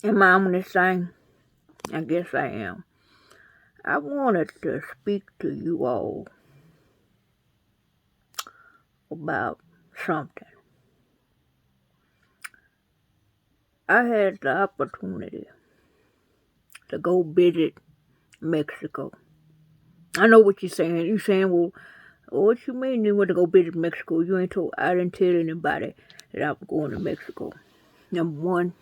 Am I on this thing? I guess I am. I wanted to speak to you all about something. I had the opportunity to go visit Mexico. I know what you're saying. You're saying, well, what you mean you want to go visit Mexico? You ain't told, I didn't tell anybody that I was going to Mexico. Number one,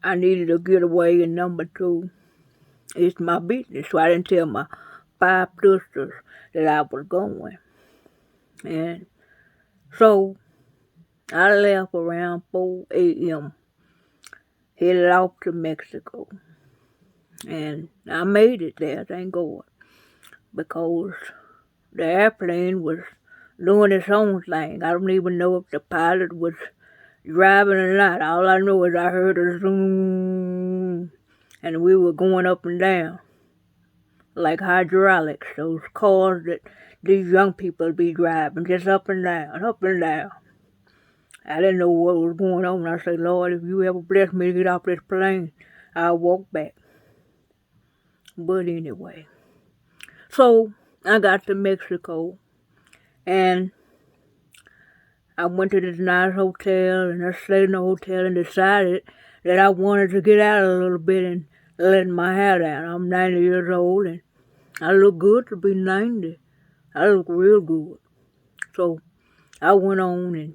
I needed a getaway, and number two, it's my business. So I didn't tell my 5 sisters that I was going. And so I left around 4 a.m., headed off to Mexico. And I made it there, thank God, because the airplane was doing its own thing. I don't even know if the pilot was driving or not. All I know is I heard a zoom, and we were going up and down like hydraulics, those cars that these young people be driving, just up and down, up and down. I didn't know what was going on. I said, Lord, if you ever bless me to get off this plane, I'll walk back. But anyway, so I got to Mexico, and I went to this nice hotel, and I stayed in the hotel and decided that I wanted to get out a little bit and let my hair down. I'm 90 years old, and I look good to be 90. I look real good. So I went on, and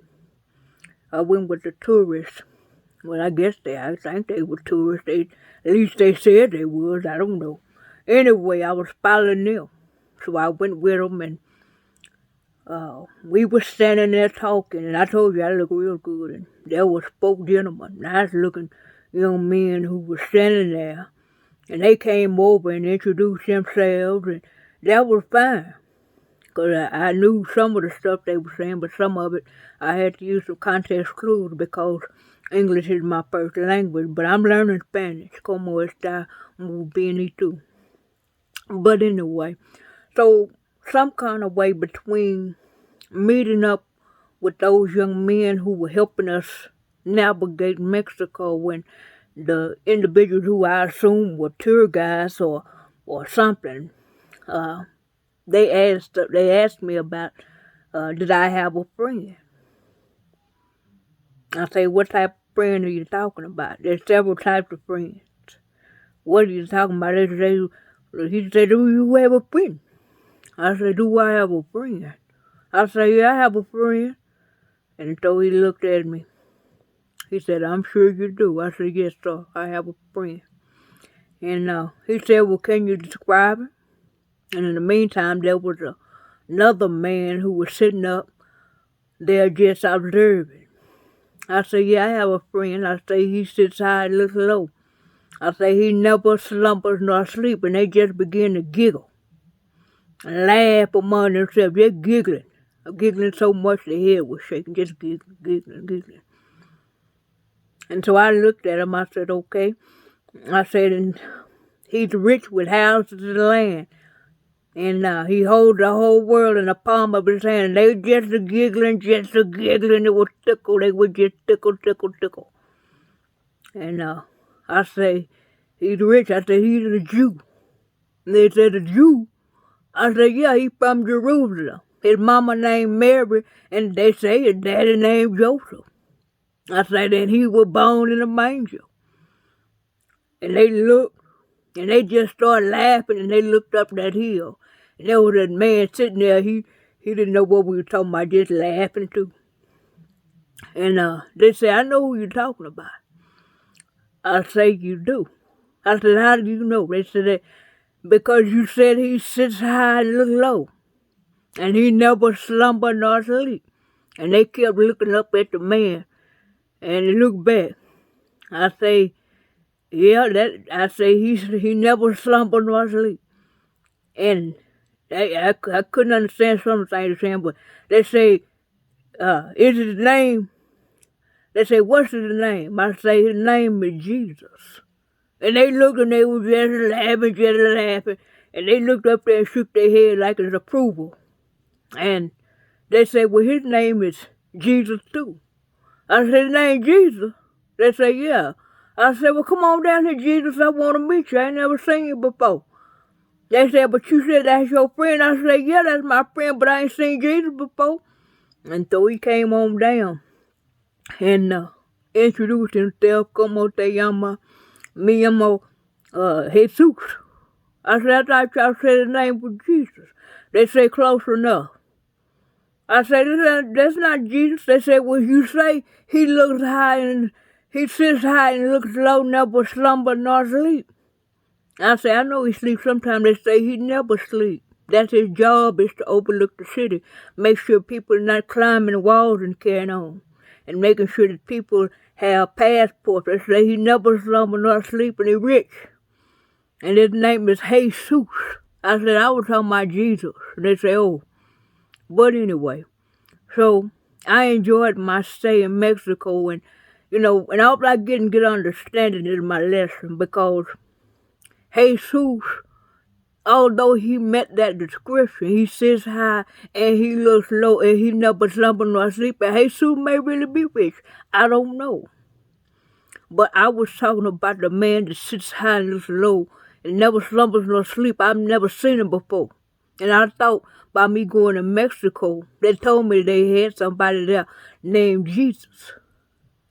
I went with the tourists. Well, I think they were tourists. At least they said they was. I don't know. Anyway, I was following them. So I went with them, and we were standing there talking, and I told you I look real good. And there was 4 gentlemen, nice-looking young men who were standing there, and they came over and introduced themselves, and that was fine. Because I knew some of the stuff they were saying, but some of it I had to use some context clues because English is my first language. But I'm learning Spanish. Como está muy bien y tú? But anyway, so some kind of way between meeting up with those young men who were helping us navigate Mexico when the individuals who I assume were tour guides or something, they asked me about did I have a friend. I say, what type of friend are you talking about? There's several types of friends. What are you talking about? He said, do you have a friend? I said, do I have a friend? I said, yeah, I have a friend. And so he looked at me. He said, I'm sure you do. I said, yes, sir, I have a friend. And he said, well, can you describe him? And in the meantime, there was another man who was sitting up there just observing. I said, yeah, I have a friend. I say, he sits high and looks low. I say, he never slumbers nor sleep, and they just begin to giggle and laugh among themselves, just giggling. Giggling so much the head was shaking, just giggling. And so I looked at him, I said, okay. I said, and he's rich with houses and land. And he holds the whole world in the palm of his hand. And they just a giggling. It was tickle. They would just tickle. And I say, he's rich. I said, he's a Jew. And they said, a Jew? I said, yeah, he's from Jerusalem. His mama named Mary, and they say his daddy named Joseph. I said, and he was born in a manger. And they looked, and they just started laughing, and they looked up that hill. And there was a man sitting there, he didn't know what we were talking about, just laughing too. And they said, I know who you're talking about. I say, you do. I said, how do you know? They said, because you said he sits high and looks low. And he never slumber nor sleep. And they kept looking up at the man. And he looked back. I say, yeah, he never slumber nor sleep. And I couldn't understand some of the things they're saying, but they say, is his name? They say, what's his name? I say, his name is Jesus. And they looked and they were just laughing. And they looked up there and shook their head like it's approval. And they said, well, his name is Jesus too. I said, his name Jesus? They say, yeah. I said, well, come on down here, Jesus. I want to meet you. I ain't never seen you before. They said, but you said that's your friend. I said, yeah, that's my friend, but I ain't seen Jesus before. And so he came on down and introduced himself. Como te llama? Me llamo Jesus. I said, I thought y'all said his name was Jesus. They say close enough. I said, that's not Jesus. They said, well, you say he looks high and he sits high and looks low, never slumber nor sleep. I said, I know he sleeps sometimes. They say he never sleep. That's his job, is to overlook the city, make sure people are not climbing walls and carrying on, and making sure that people have passports. They say he never slumber nor sleep and he's rich. And his name is Jesus. I said, I was talking about Jesus. And they say, oh. But anyway, so I enjoyed my stay in Mexico, and, and all I get good understanding is my lesson, because Jesus, although he met that description, he sits high and he looks low and he never slumber nor sleep, and Jesus may really be rich. I don't know. But I was talking about the man that sits high and looks low and never slumbers nor sleep. I've never seen him before. And I thought by me going to Mexico, they told me they had somebody there named Jesus.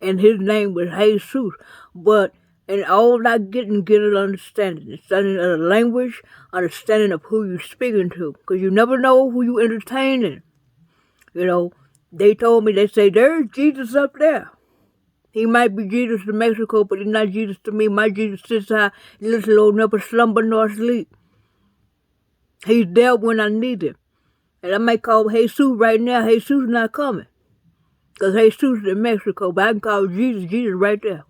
And his name was Jesus. But and all I get an understanding of the language, understanding of who you're speaking to. Because you never know who you're entertaining. They told me, they say, there's Jesus up there. He might be Jesus to Mexico, but he's not Jesus to me. My Jesus sits high, looks low, never slumber nor sleep. He's there when I need him. And I may call Jesus right now. Jesus not coming. Because Jesus is in Mexico, but I can call Jesus right there.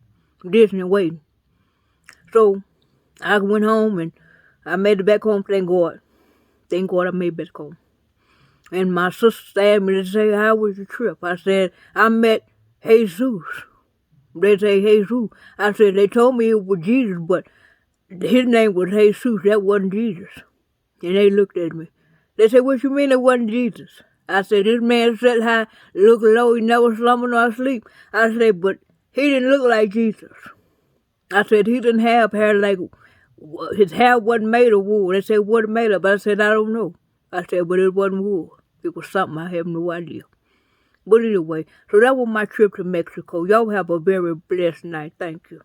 Disney waiting. So I went home and I made it back home, thank God. Thank God I made it back home. And my sister asked me to say, how was your trip? I said, I met Jesus. They say Jesus. I said, they told me it was Jesus, but his name was Jesus. That wasn't Jesus. And they looked at me. They said, what you mean it wasn't Jesus? I said, this man sat high, looked low, he never slumber nor sleep. I said, but he didn't look like Jesus. I said, he didn't have hair like, his hair wasn't made of wool. They said, what it made of? I said, I don't know. I said, but it wasn't wool. It was something I have no idea. But anyway, so that was my trip to Mexico. Y'all have a very blessed night. Thank you.